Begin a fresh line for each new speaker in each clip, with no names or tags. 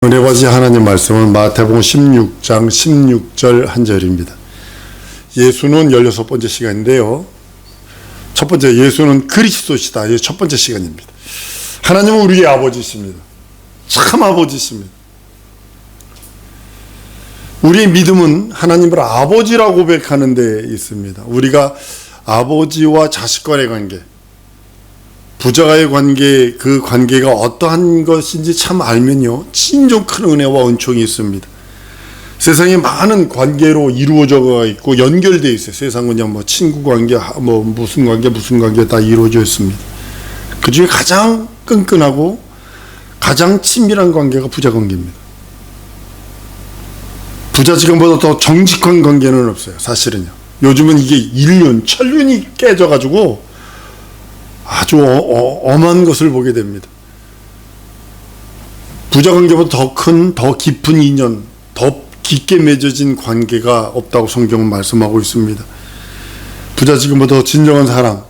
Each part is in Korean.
은혜 받으신 하나님 말씀은 마태복음 16장 16절 한 절입니다. 예수는 16번째 시간인데요. 첫 번째, 예수는 그리스도시다. 이게 첫 번째 시간입니다. 하나님은 우리의 아버지십니다. 참 아버지십니다. 우리의 믿음은 하나님을 아버지라고 고백하는 데 있습니다. 우리가 아버지와 자식 간의 관계, 부자와의 관계, 그 관계가 어떠한 것인지 참 알면요, 진정 큰 은혜와 은총이 있습니다. 세상에 많은 관계로 이루어져 있고 연결되어 있어요. 세상은 그냥 뭐 친구 관계, 뭐 무슨 관계 다 이루어져 있습니다. 그 중에 가장 끈끈하고 가장 친밀한 관계가 부자 관계입니다. 부자지간보다 더 정직한 관계는 없어요. 사실은요. 요즘은 이게 인륜, 천륜이 깨져가지고 아주 엄한 것을 보게 됩니다. 부자 관계보다 더 큰, 더 깊은 인연, 더 깊게 맺어진 관계가 없다고 성경은 말씀하고 있습니다. 부자지간보다 더 진정한 사랑,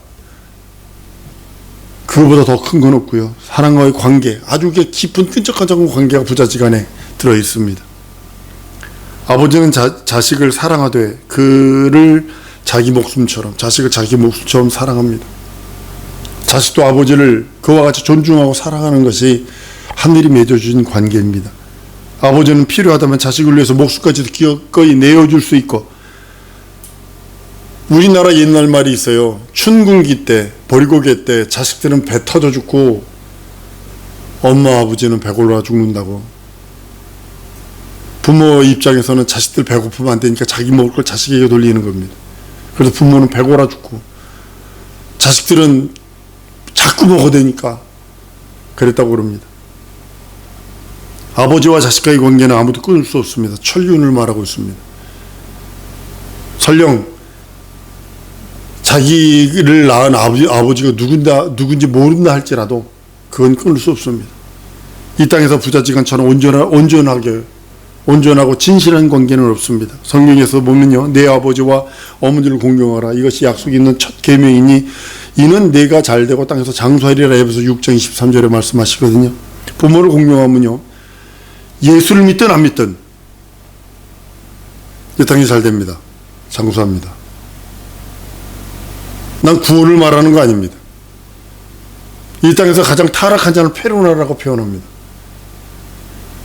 그거보다 더 큰 건 없고요. 사랑과의 관계, 아주 깊은 끈적끈적한 관계가 부자지간에 들어 있습니다. 아버지는 자식을 사랑하되 그를 자기 목숨처럼, 자식을 자기 목숨처럼 사랑합니다. 자식도 아버지를 그와 같이 존중하고 사랑하는 것이 하늘이 맺어주신 관계입니다. 아버지는 필요하다면 자식을 위해서 목숨까지도 기꺼이 내어줄 수 있고, 우리나라 옛날 말이 있어요. 춘궁기 때, 보리고개 때 자식들은 배 터져 죽고 엄마 아버지는 배골라 죽는다고. 부모 입장에서는 자식들 배고프면 안 되니까 자기 먹을 걸 자식에게 돌리는 겁니다. 그래서 부모는 배골아 죽고 자식들은 자꾸 먹어야 되니까 그랬다고 그럽니다. 아버지와 자식과의 관계는 아무도 끊을 수 없습니다. 천륜을 말하고 있습니다. 설령 자기를 낳은 아버지가 누군지 모른다 할지라도 그건 끊을 수 없습니다. 이 땅에서 부자지간처럼 온전하고 진실한 관계는 없습니다. 성경에서 보면요, 내 아버지와 어머니를 공경하라. 이것이 약속이 있는 첫 계명이니 이는 내가 잘되고 땅에서 장수하리라. 에베소 6장 23절에 말씀하시거든요. 부모를 공경하면요, 예수를 믿든 안 믿든 이 땅이 잘됩니다. 장수합니다. 난 구원을 말하는 거 아닙니다. 이 땅에서 가장 타락한 자는 페르나라고 표현합니다.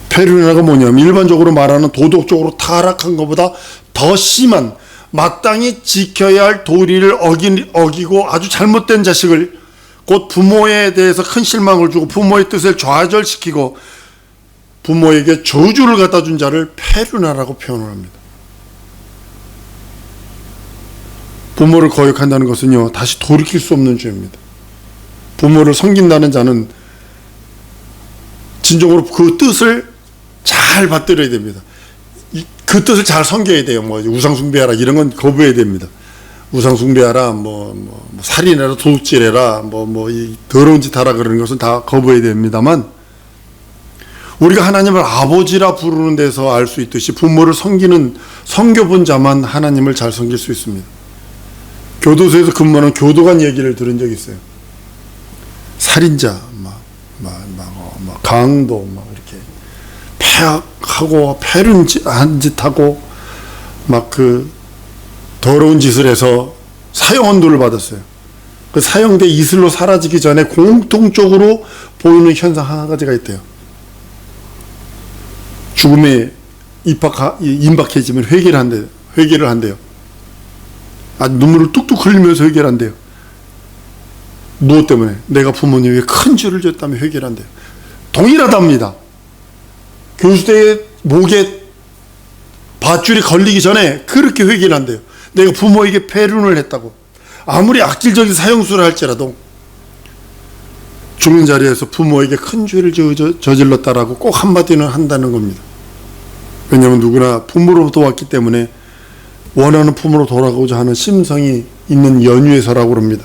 페르나가 뭐냐면 일반적으로 말하는 도덕적으로 타락한 것보다 더 심한, 마땅히 지켜야 할 도리를 어기고 아주 잘못된 자식을, 곧 부모에 대해서 큰 실망을 주고 부모의 뜻을 좌절시키고 부모에게 저주를 갖다 준 자를 페르나라고 표현을 합니다. 부모를 거역한다는 것은요, 다시 돌이킬 수 없는 죄입니다. 부모를 섬긴다는 자는 진정으로 그 뜻을 잘 받들어야 됩니다. 그 뜻을 잘 섬겨야 돼요. 뭐 우상숭배하라 이런 건 거부해야 됩니다. 우상숭배하라, 뭐 살인해라, 도둑질해라, 이 더러운 짓 하라 그러는 것은 다 거부해야 됩니다만, 우리가 하나님을 아버지라 부르는 데서 알 수 있듯이 부모를 섬겨본 자만 하나님을 잘 섬길 수 있습니다. 교도소에서 근무하는 교도관 얘기를 들은 적이 있어요. 살인자, 강도, 이렇게 폐악하고 패륜한 짓하고 그 더러운 짓을 해서 사형언도를 받았어요. 그 사형돼 이슬로 사라지기 전에 공통적으로 보이는 현상 한 가지가 있대요. 죽음에 임박해지면 회개를 한대요. 아주 눈물을 뚝뚝 흘리면서 회개를 한대요. 무엇 때문에? 내가 부모님에게 큰 죄를 졌다면 회개를 한대요. 동일하답니다. 교수대의 목에 밧줄이 걸리기 전에 그렇게 회개를 한대요. 내가 부모에게 패륜을 했다고. 아무리 악질적인 사형수를 할지라도 죽는 자리에서 부모에게 큰 죄를 저질렀다라고 꼭 한마디는 한다는 겁니다. 왜냐하면 누구나 부모로부터 왔기 때문에 원하는 품으로 돌아가고자 하는 심성이 있는 연유에서라고 합니다.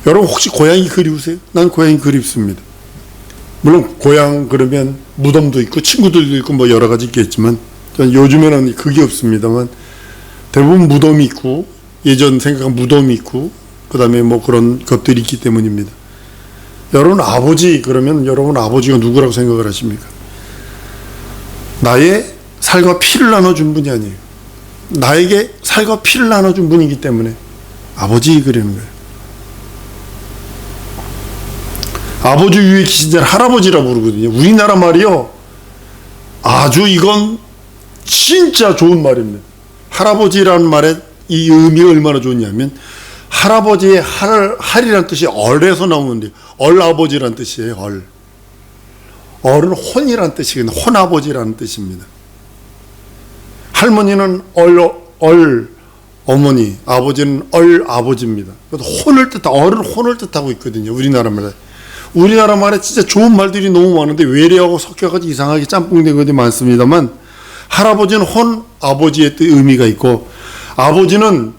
여러분 혹시 고향이 그리우세요? 난 고향이 그립습니다. 물론 고향 그러면 무덤도 있고 친구들도 있고 뭐 여러 가지 있겠지만, 요즘에는 그게 없습니다만 대부분 무덤이 있고, 예전 생각한 무덤이 있고, 그 다음에 뭐 그런 것들이 있기 때문입니다. 여러분 아버지 그러면 여러분 아버지가 누구라고 생각을 하십니까? 나의 살과 피를 나눠준 분이 아니에요. 나에게 살과 피를 나눠준 분이기 때문에 아버지 그러는 거예요. 아버지 위에 계신 자를 할아버지라 부르거든요. 우리나라 말이요, 아주 이건 진짜 좋은 말입니다. 할아버지라는 말의 이 의미가 얼마나 좋냐면, 할아버지의 할이라는 뜻이 얼에서 나오는데, 얼아버지라는 뜻이에요. 얼은 혼이라는 뜻이거든요. 혼아버지라는 뜻입니다. 할머니는 얼 어머니, 아버지는 아버지입니다. 그래서 얼은 혼을 뜻하고 있거든요. 우리나라 말에. 우리나라 말에 진짜 좋은 말들이 너무 많은데 외래하고 섞여가지고 이상하게 짬뽕된 것들이 많습니다만, 할아버지는 혼, 아버지의 의미가 있고, 아버지는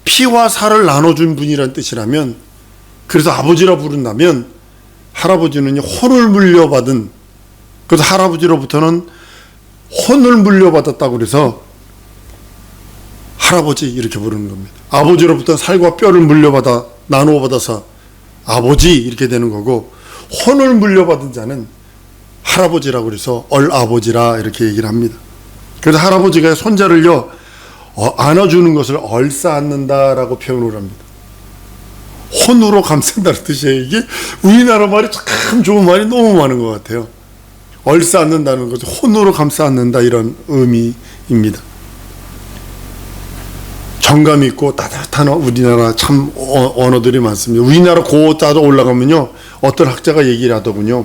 피와 살을 나눠준 분이라는 뜻이라면, 그래서 아버지라 부른다면, 할아버지는 혼을 물려받은, 그래서 할아버지로부터는 혼을 물려받았다고 그래서 할아버지 이렇게 부르는 겁니다. 아버지로부터 살과 뼈를 물려받아 나누어 받아서 아버지 이렇게 되는 거고, 혼을 물려받은 자는 할아버지라고 그래서 얼아버지라 이렇게 얘기를 합니다. 그래서 할아버지가 손자를요, 안아주는 것을 얼싸안는다라고 표현을 합니다. 혼으로 감싼다는 뜻이에요. 이게 우리나라 말이 참 좋은 말이 너무 많은 것 같아요. 얼싸안는다는 것을 혼으로 감싸안는다, 이런 의미입니다. 정감 있고 따뜻한 우리나라 참 언어들이 많습니다. 우리나라 고자로 올라가면요, 어떤 학자가 얘기를 하더군요.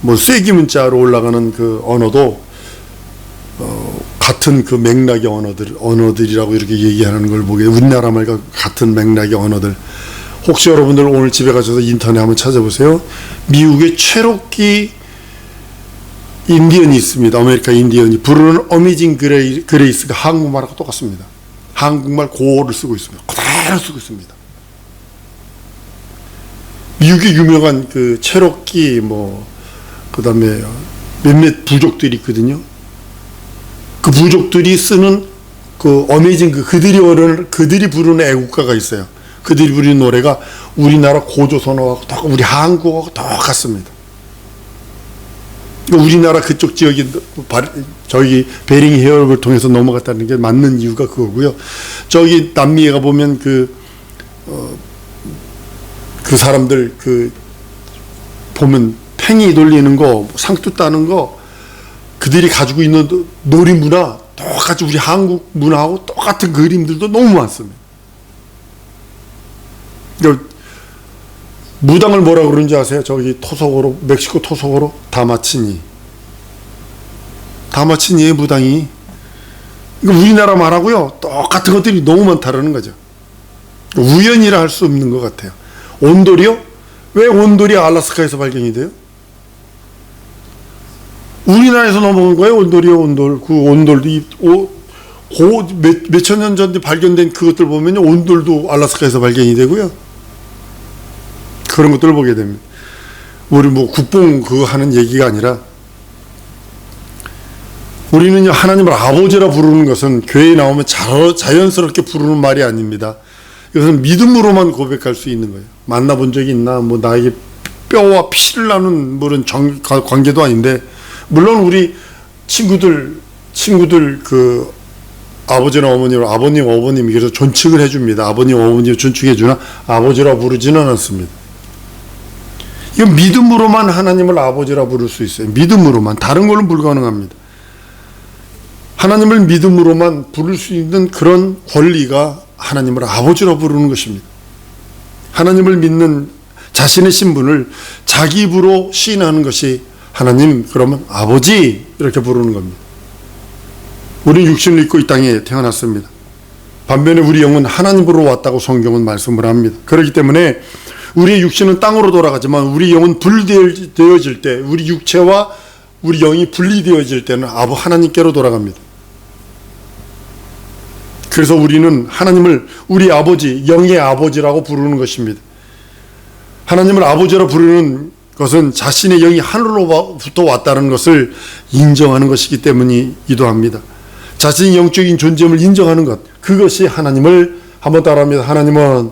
뭐 쐐기 문자로 올라가는 그 언어도 같은 그 맥락의 언어들이라고 이렇게 얘기하는 걸 보게, 우리나라 말과 같은 맥락의 언어들. 혹시 여러분들 오늘 집에 가셔서 인터넷 한번 찾아보세요. 미국의 체로키 인디언이 있습니다. 아메리카 인디언이 부르는 어메이징 그레이스가 한국말하고 똑같습니다. 한국말 고어를 쓰고 있습니다. 그대로 쓰고 있습니다. 미국의 유명한 그 체로키 그 다음에 몇몇 부족들이 있거든요. 그 부족들이 쓰는 그 어메이징 그들이 부르는 애국가가 있어요. 그들이 부르는 노래가 우리나라 고조선어하고 우리 한국하고 똑같습니다. 우리나라 그쪽 지역이 저기 베링 해협을 통해서 넘어갔다는 게 맞는 이유가 그거고요. 저기 남미에 가보면 그 사람들 보면 팽이 돌리는 거, 상투 따는 거, 그들이 가지고 있는 놀이 문화 똑같이 우리 한국 문화하고 똑같은 그림들도 너무 많습니다. 무당을 뭐라 그러는지 아세요? 저기 토속어로, 멕시코 토속어로 다마치니의 무당이. 이거 우리나라 말하고요, 똑같은 것들이 너무 많다라는 거죠. 우연이라 할 수 없는 것 같아요. 온돌이요? 왜 온돌이 알래스카에서 발견이 돼요? 우리나라에서 넘어온 거예요, 온돌이요, 온돌. 그 온돌도 몇천 년 전에 발견된 그것들 보면 온돌도 알래스카에서 발견이 되고요. 그런 것들을 보게 됩니다. 우리 국뽕 그거 하는 얘기가 아니라, 우리는요, 하나님을 아버지라 부르는 것은 교회에 나오면 자연스럽게 부르는 말이 아닙니다. 이것은 믿음으로만 고백할 수 있는 거예요. 만나본 적이 있나, 나에게 뼈와 피를 나눈 그런 관계도 아닌데, 물론 우리 친구들 그 아버지나 어머니로 아버님, 어머님 그래서 존칭을 해줍니다. 아버님, 어머니 존칭해주나 아버지라 부르지는 않습니다. 이건 믿음으로만 하나님을 아버지라 부를 수 있어요. 믿음으로만. 다른 걸로 불가능합니다. 하나님을 믿음으로만 부를 수 있는 그런 권리가 하나님을 아버지라 부르는 것입니다. 하나님을 믿는 자신의 신분을 자기 입으로 시인하는 것이 하나님, 그러면 아버지 이렇게 부르는 겁니다. 우리는 육신을 입고 이 땅에 태어났습니다. 반면에 우리 영은 하나님으로 왔다고 성경은 말씀을 합니다. 그렇기 때문에 우리의 육신은 땅으로 돌아가지만 우리 영은 분리되어질 때, 우리 육체와 우리 영이 분리되어질 때는 하나님께로 돌아갑니다. 그래서 우리는 하나님을 우리 아버지, 영의 아버지라고 부르는 것입니다. 하나님을 아버지라 부르는 것은 자신의 영이 하늘로부터 왔다는 것을 인정하는 것이기 때문이기도 합니다. 자신의 영적인 존재임을 인정하는 것, 그것이 하나님을, 한번 따라합니다. 하나님은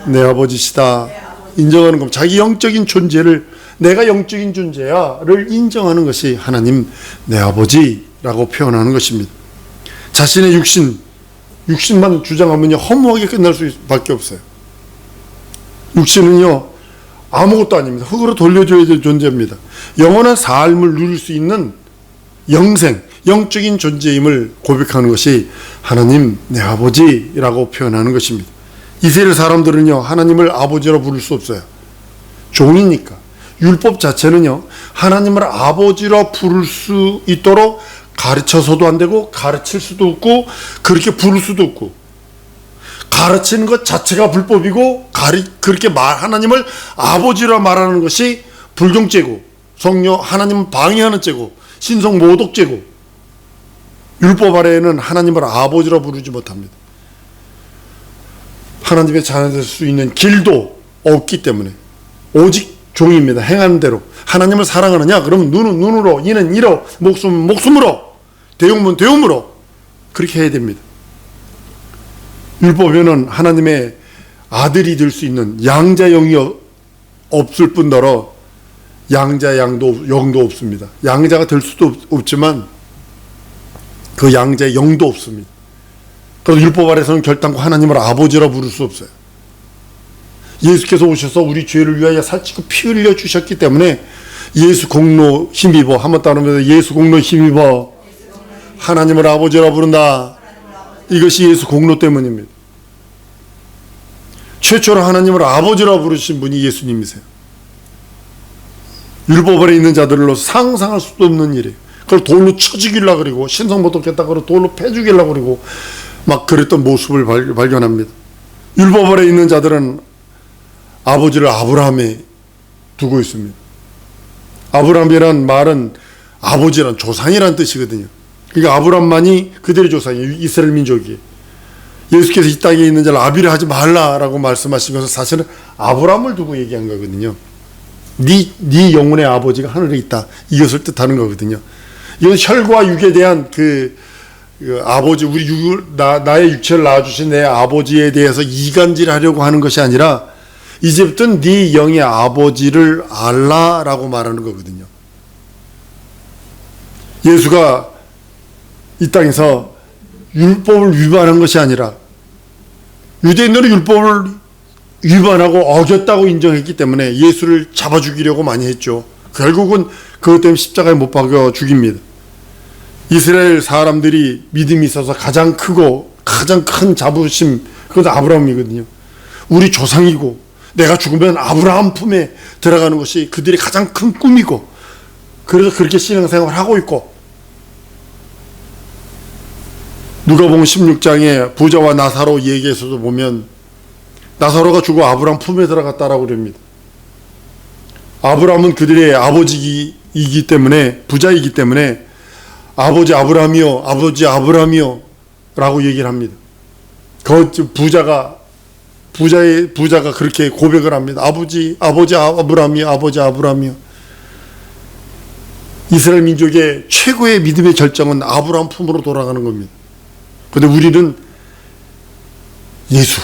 내 아버지시다. 인정하는 겁니다. 자기 영적인 존재를 내가 영적인 존재야를 인정하는 것이 하나님 내 아버지라고 표현하는 것입니다. 자신의 육신만 주장하면요 허무하게 끝날 수밖에 없어요. 육신은요 아무것도 아닙니다. 흙으로 돌려줘야 될 존재입니다. 영원한 삶을 누릴 수 있는 영생, 영적인 존재임을 고백하는 것이 하나님 내 아버지라고 표현하는 것입니다. 이스라엘 사람들은요 하나님을 아버지로 부를 수 없어요. 종이니까. 율법 자체는요 하나님을 아버지로 부를 수 있도록 가르쳐서도 안 되고 가르칠 수도 없고 그렇게 부를 수도 없고, 가르치는 것 자체가 불법이고 그렇게 하나님을 아버지로 말하는 것이 불경죄고, 성령 하나님을 방해하는 죄고, 신성 모독죄고, 율법 아래에는 하나님을 아버지로 부르지 못합니다. 하나님의 자녀 될 수 있는 길도 없기 때문에 오직 종입니다. 행하는 대로. 하나님을 사랑하느냐? 그러면 눈은 눈으로, 이는 이로, 목숨은 목숨으로, 대웅은 대웅으로 그렇게 해야 됩니다. 율법에는 하나님의 아들이 될 수 있는 양자 영이 없을 뿐더러 양자 영도 없습니다. 양자가 될 수도 없지만 그 양자의 영도 없습니다. 그래서 율법 아래서는 결단코 하나님을 아버지라 부를 수 없어요. 예수께서 오셔서 우리 죄를 위하여 살찌고 피 흘려 주셨기 때문에 예수 공로 힘입어, 한번 따르면서 예수 공로 힘입어 하나님을 아버지라 부른다. 이것이 예수 공로 때문입니다. 최초로 하나님을 아버지라 부르신 분이 예수님이세요. 율법 아래 있는 자들로 상상할 수도 없는 일이에요. 그걸 돌로 쳐 죽이려고 그러고 신성모독했다고 그러고 돌로 패 죽이려고 그러고 막 그랬던 모습을 발견합니다. 율법 아래 있는 자들은 아버지를 아브라함에 두고 있습니다. 아브라함이란 말은 아버지란 조상이란 뜻이거든요. 그러니까 아브라함만이 그들의 조상이에요. 이스라엘 민족이. 예수께서 이 땅에 있는 자를 아비를 하지 말라라고 말씀하신 것은 사실은 아브라함을 두고 얘기한 거거든요. 네 영혼의 아버지가 하늘에 있다. 이것을 뜻하는 거거든요. 이건 혈과 육에 대한 그 아버지, 나의 육체를 낳아주신 내 아버지에 대해서 이간질하려고 하는 것이 아니라 이제부터는 네 영의 아버지를 알라라고 말하는 거거든요. 예수가 이 땅에서 율법을 위반한 것이 아니라 유대인들은 율법을 위반하고 어겼다고 인정했기 때문에 예수를 잡아 죽이려고 많이 했죠. 결국은 그것 때문에 십자가에 못 박아 죽입니다. 이스라엘 사람들이 믿음이 있어서 가장 크고 가장 큰 자부심, 그것도 아브라함이거든요. 우리 조상이고 내가 죽으면 아브라함 품에 들어가는 것이 그들이 가장 큰 꿈이고, 그래서 그렇게 신앙생활을 하고 있고, 누가복음 16장에 부자와 나사로 얘기에서도 보면 나사로가 죽어 아브라함 품에 들어갔다라고 그럽니다. 아브라함은 그들의 아버지이기 때문에, 부자이기 때문에 아버지 아브라함이요, 아버지 아브라함이요 라고 얘기를 합니다. 그 부자가 그렇게 고백을 합니다. 아버지 아브라함이요, 아버지 아브라함이요. 이스라엘 민족의 최고의 믿음의 결정은 아브라함 품으로 돌아가는 겁니다. 그런데 우리는 예수,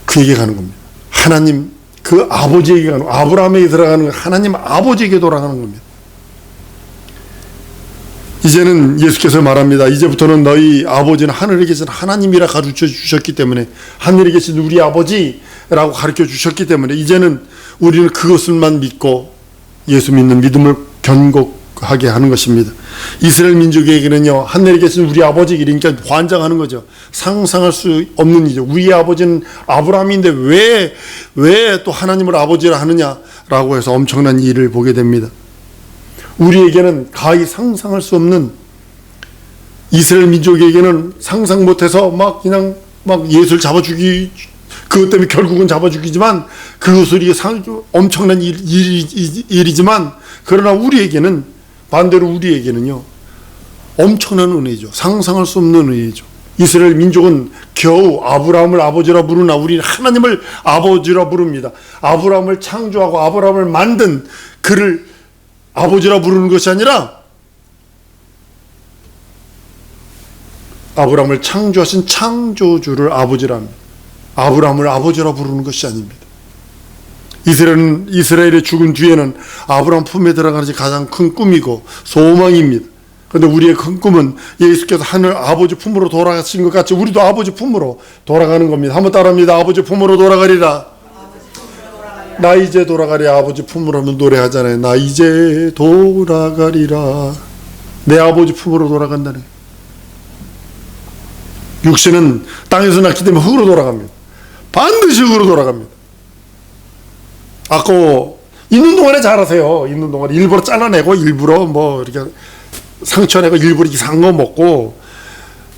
그에게 가는 겁니다. 하나님, 그 아버지에게 가는, 아브라함에게 들어가는 건 하나님 아버지에게 돌아가는 겁니다. 이제는 예수께서 말합니다. 이제부터는 너희 아버지는 하늘에 계신 하나님이라 가르쳐 주셨기 때문에, 하늘에 계신 우리 아버지라고 가르쳐 주셨기 때문에 이제는 우리는 그것을만 믿고 예수 믿는 믿음을 견고하게 하는 것입니다. 이스라엘 민족에게는요, 하늘에 계신 우리 아버지, 그러니까 환장하는 거죠. 상상할 수 없는 일이죠. 우리 아버지는 아브라함인데 왜 또 하나님을 아버지라 하느냐라고 해서 엄청난 일을 보게 됩니다. 우리에게는 가히 상상할 수 없는, 이스라엘 민족에게는 상상 못해서 그냥 예수를 잡아 그것 때문에 결국은 잡아 죽이지만 그것을 엄청난 일이지만, 그러나 우리에게는, 반대로 우리에게는요 엄청난 은혜죠. 상상할 수 없는 은혜죠. 이스라엘 민족은 겨우 아브라함을 아버지라 부르나 우리는 하나님을 아버지라 부릅니다. 아브라함을 창조하고 아브라함을 만든 그를 아버지라 부르는 것이 아니라 아브라함을 창조하신 창조주를 아버지라 합니다. 아브라함을 아버지라 부르는 것이 아닙니다. 이스라엘의 죽은 뒤에는 아브라함 품에 들어가는 것이 가장 큰 꿈이고 소망입니다. 그런데 우리의 큰 꿈은 예수께서 하늘 아버지 품으로 돌아가신 것 같이 우리도 아버지 품으로 돌아가는 겁니다. 한번 따라합니다. 아버지 품으로 돌아가리라. 나 이제 돌아가리라. 아버지 품으로 하면 노래하잖아요. 나 이제 돌아가리라. 내 아버지 품으로 돌아간다네. 육신은 땅에서 났기 때문에 흙으로 돌아갑니다. 반드시 흙으로 돌아갑니다. 아까 있는 동안에 잘하세요. 있는 동안에 일부러 잘라내고 일부러 뭐 이렇게 상처내고 일부러 이상한 거 먹고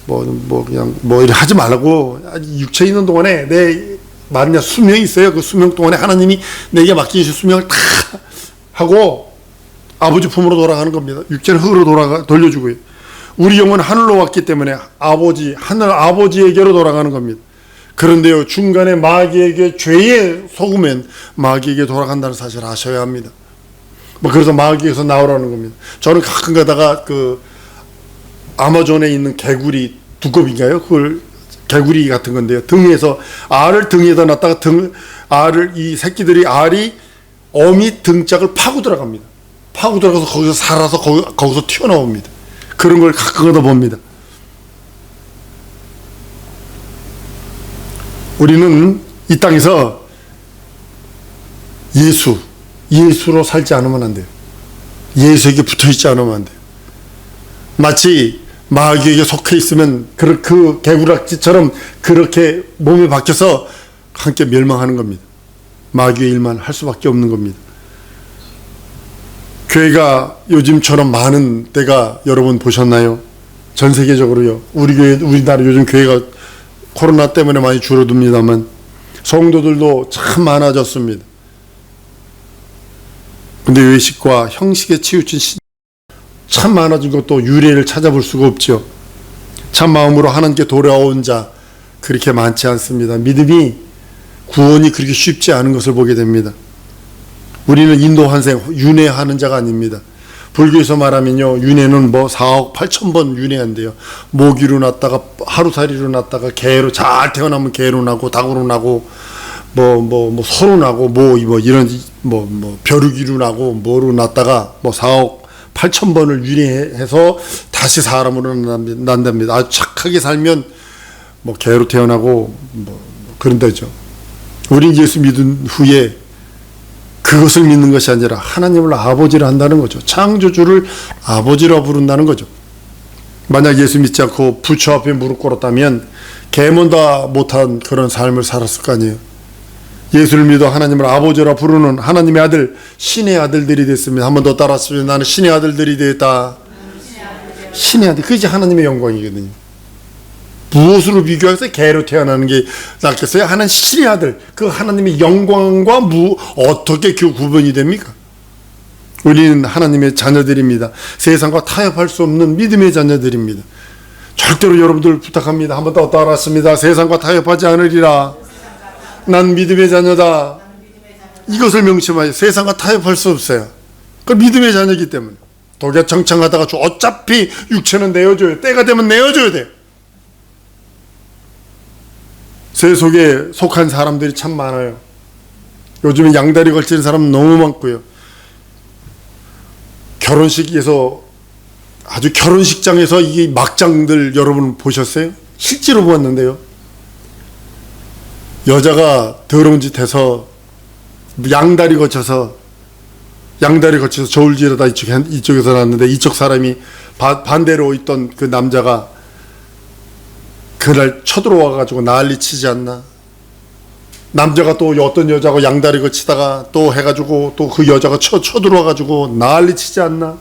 그냥 이렇게 하지 말라고. 육체 있는 동안에 내 만약 수명이 있어요. 그 수명 동안에 하나님이 내게 맡기신 수명을 다 하고 아버지 품으로 돌아가는 겁니다. 육체는 흙으로 돌려주고요. 우리 영혼은 하늘로 왔기 때문에 하늘 아버지에게로 돌아가는 겁니다. 그런데요, 중간에 마귀에게 죄에 속으면 마귀에게 돌아간다는 사실을 아셔야 합니다. 그래서 마귀에서 나오라는 겁니다. 저는 가끔 가다가 그 아마존에 있는 개구리 두꺼비인가요? 그걸 개구리 같은 건데요. 등에서 알을 등에다 놨다가 이 새끼들이 알이 어미 등짝을 파고 들어갑니다. 파고 들어가서 거기서 살아서 거기서 튀어나옵니다. 그런 걸 가끔 가다 봅니다. 우리는 이 땅에서 예수로 살지 않으면 안 돼요. 예수에게 붙어있지 않으면 안 돼요. 마치 마귀에게 속해 있으면 그 개구락지처럼 그렇게 몸이 바뀌어서 함께 멸망하는 겁니다. 마귀의 일만 할 수밖에 없는 겁니다. 교회가 요즘처럼 많은 때가 여러분 보셨나요? 전 세계적으로요. 우리나라 요즘 교회가 코로나 때문에 많이 줄어듭니다만 성도들도 참 많아졌습니다. 근데 외식과 형식에 치우친 참 많아진 것도 유래를 찾아볼 수가 없죠. 참 마음으로 하나님께 돌아온 자 그렇게 많지 않습니다. 믿음이 구원이 그렇게 쉽지 않은 것을 보게 됩니다. 우리는 인도 환생 윤회하는 자가 아닙니다. 불교에서 말하면요, 윤회는 4억 8천 번 윤회한대요. 모기로 났다가 하루살이로 났다가 개로 잘 태어나면 개로 나고 닭으로 나고 소로 나고 이런 벼룩이로 나고 뭐로 났다가 4억 8천 번을 윤회해서 다시 사람으로 난답니다. 아주 착하게 살면 개로 태어나고 그런다죠. 우린 예수 믿은 후에 그것을 믿는 것이 아니라 하나님을 아버지를 한다는 거죠. 창조주를 아버지라 부른다는 거죠. 만약 예수 믿지 않고 부처 앞에 무릎 꿇었다면 개몬다 못한 그런 삶을 살았을 거 아니에요. 예수를 믿어 하나님을 아버지라 부르는 하나님의 아들, 신의 아들들이 됐습니다. 한 번 더 따라하시면 나는 신의 아들들이 되었다. 신의 아들, 그것이 하나님의 영광이거든요. 무엇으로 비교해서 개로 태어나는 게 낫겠어요? 하나님 신의 아들, 그 하나님의 영광과 어떻게 구분이 됩니까? 우리는 하나님의 자녀들입니다. 세상과 타협할 수 없는 믿음의 자녀들입니다. 절대로 여러분들 부탁합니다. 한 번 더 따라했습니다. 세상과 타협하지 않으리라. 난 믿음의 자녀다. 이것을 명심하세요. 세상과 타협할 수 없어요. 그 믿음의 자녀이기 때문에. 독에 정창하다가 어차피 육체는 내어줘요. 때가 되면 내어줘야 돼요. 세속에 속한 사람들이 참 많아요. 요즘에 양다리 걸치는 사람 너무 많고요. 결혼식에서 아주 결혼식장에서 이 막장들 여러분 보셨어요? 실제로 보았는데요. 여자가 더러운 짓 해서 양다리 거쳐서 저울질하다 이쪽에서 났는데 이쪽 사람이 반대로 있던 그 남자가 그날 쳐들어와가지고 난리 치지 않나. 남자가 또 어떤 여자고 양다리 거치다가 또 해가지고 또 그 여자가 쳐들어와가지고 난리 치지 않나.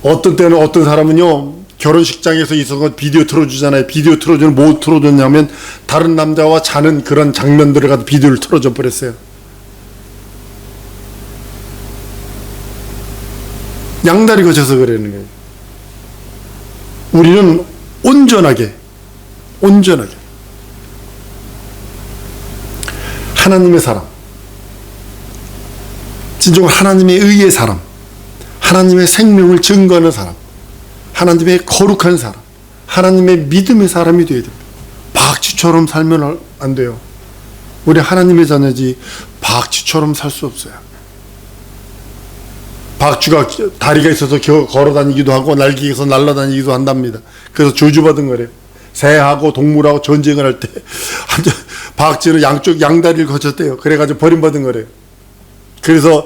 어떤 때는 어떤 사람은요, 결혼식장에서 있어서 비디오 틀어주잖아요. 비디오 틀어주는 뭐 틀어줬냐면 다른 남자와 자는 그런 장면들을 가지고 비디오를 틀어줘 버렸어요. 양다리 거쳐서 그러는 거예요. 우리는 온전하게 하나님의 사람, 진정으로 하나님의 의의 사람, 하나님의 생명을 증거하는 사람, 하나님의 거룩한 사람, 하나님의 믿음의 사람이 되어야 됩니다. 박쥐처럼 살면 안 돼요. 우리 하나님의 자녀지 박쥐처럼 살 수 없어요. 박쥐가 다리가 있어서 걸어 다니기도 하고 날개에서 날아다니기도 한답니다. 그래서 저주받은 거래요. 새하고 동물하고 전쟁을 할 때 박쥐는 양다리를 거쳤대요. 그래가지고 버림받은 거래요. 그래서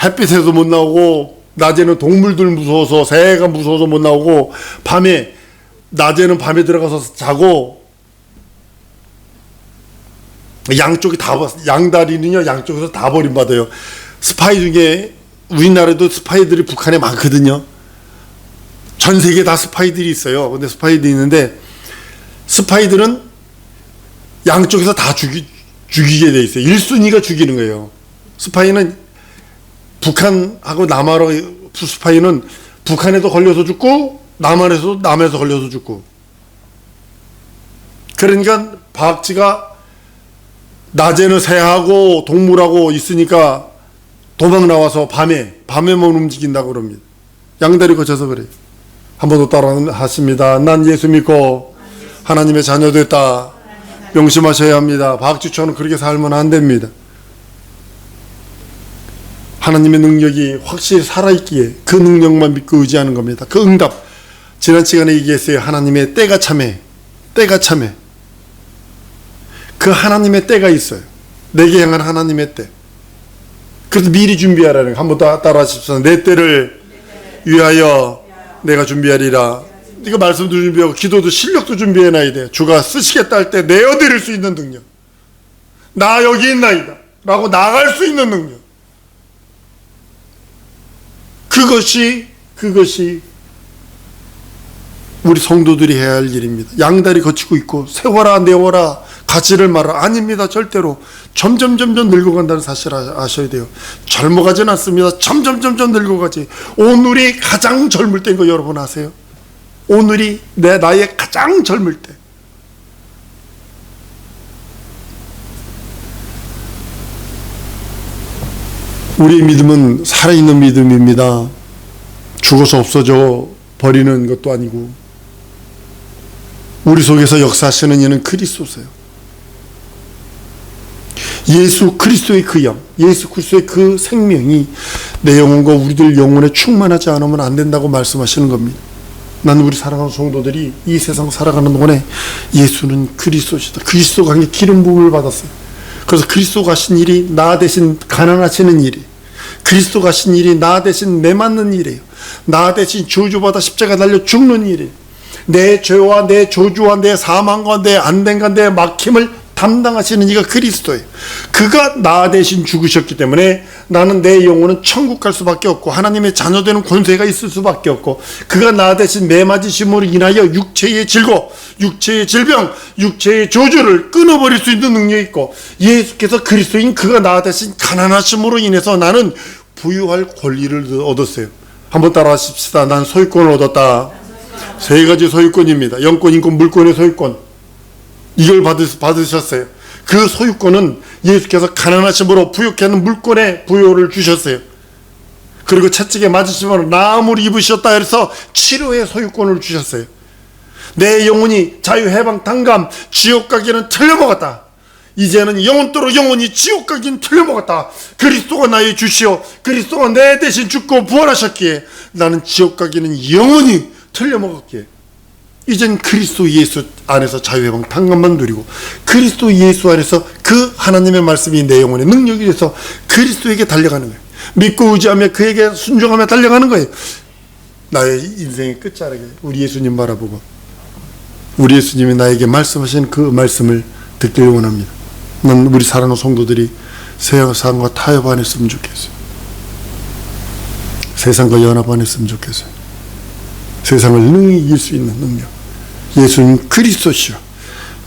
햇빛에서 못 나오고 낮에는 동물들 무서워서 새가 무서워서 못 나오고 낮에는 밤에 들어가서 자고 양다리는요 양쪽에서 다 버림받아요. 스파이 중에 우리나라도 스파이들이 북한에 많거든요. 전 세계에 다 스파이들이 있어요. 근데 스파이들이 있는데 스파이들은 양쪽에서 다 죽이게 돼 있어요. 1순위가 죽이는 거예요. 스파이는 북한하고 남한하고 스파이는 북한에도 걸려서 죽고 남한에서 걸려서 죽고. 그러니까 박쥐가 낮에는 새하고 동물하고 있으니까 도망 나와서 밤에만 움직인다고 그럽니다. 양다리 거쳐서 그래요. 한 번 더 따라 하십니다. 난 예수 믿고 하나님의 자녀 됐다. 명심하셔야 합니다. 박쥐처럼 그렇게 살면 안 됩니다. 하나님의 능력이 확실히 살아있기에 그 능력만 믿고 의지하는 겁니다. 그 응답, 지난 시간에 얘기했어요. 하나님의 때가 참해. 그 하나님의 때가 있어요. 내게 향한 하나님의 때. 그래서 미리 준비하라는 거. 한번 따라 하십시오. 내 때를 위하여 내가 준비하리라. 이거 말씀도 준비하고 기도도 실력도 준비해놔야 돼요. 주가 쓰시겠다 할 때 내어드릴 수 있는 능력. 나 여기 있나이다 라고 나갈 수 있는 능력. 그것이 우리 성도들이 해야 할 일입니다. 양다리 거치고 있고 세워라 내워라 가지를 말아. 아닙니다. 절대로. 점점 늙어간다는 사실을 아셔야 돼요. 젊어가진 않습니다. 점점 늙어가지. 오늘이 가장 젊을 때인 거 여러분 아세요? 오늘이 내 나이에 가장 젊을 때. 우리의 믿음은 살아있는 믿음입니다. 죽어서 없어져 버리는 것도 아니고 우리 속에서 역사하시는 이는 그리스도세요. 예수 그리스도의 그 영, 예수 그리스도의 그 생명이 내 영혼과 우리들 영혼에 충만하지 않으면 안 된다고 말씀하시는 겁니다. 나는 우리 사랑하는 성도들이 이 세상 살아가는 동안에 예수는 그리스도시다. 그리스도가 기름 부음을 받았어요. 그래서 그리스도가 하신 일이 나 대신 가난하시는 일이, 그리스도가 하신 일이 나 대신 매맞는 일이에요. 나 대신 저주받아 십자가 달려 죽는 일이에요. 내 죄와 내 저주와 내 사망과 내 안됨과 내 막힘을 담당하시는 이가 그리스도예요. 그가 나 대신 죽으셨기 때문에 나는 내 영혼은 천국 갈 수밖에 없고 하나님의 자녀되는 권세가 있을 수밖에 없고, 그가 나 대신 매맞으심으로 인하여 육체의 질고 육체의 질병 육체의 저주를 끊어버릴 수 있는 능력이 있고, 예수께서 그리스도인 그가 나 대신 가난하심으로 인해서 나는 부유할 권리를 얻었어요. 한번 따라 하십시다. 난 소유권을 얻었다. 세 가지 소유권입니다. 영권, 인권, 물권의 소유권. 이걸 받으셨어요. 그 소유권은 예수께서 가난하심으로 부욕해 하는 물권의 부여를 주셨어요. 그리고 채찍에 맞으시면 나무를 입으셨다 해서 치료의 소유권을 주셨어요. 내 영혼이 자유해방 당감 지옥 가기는 틀려먹었다. 이제는 영원토록 영원히 지옥 가기는 틀려먹었다. 그리스도가 나의 주시오. 그리스도가 내 대신 죽고 부활하셨기에 나는 지옥 가기는 영원히 틀려먹었기에 이젠 그리스도 예수 안에서 자유해방 당감만 누리고, 그리스도 예수 안에서 그 하나님의 말씀이 내 영혼에 능력이 돼서 그리스도에게 달려가는 거예요. 믿고 의지하며 그에게 순종하며 달려가는 거예요. 나의 인생의 끝자락에 우리 예수님 바라보고 우리 예수님이 나에게 말씀하신 그 말씀을 듣기를 원합니다. 난 우리 사랑하는 성도들이 세상과 타협 안 했으면 좋겠어요. 세상과 연합 안 했으면 좋겠어요. 세상을 능히 이길 수 있는 능력. 예수님 그리스도시요.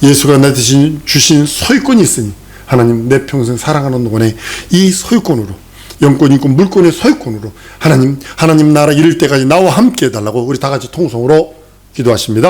예수가 나 대신 주신 소유권이 있으니 하나님 내 평생 사랑하는 동안에 이 소유권으로, 영권, 인권, 물권의 소유권으로 하나님 나라 이룰 때까지 나와 함께 해달라고 우리 다 같이 통성으로 기도하십니다.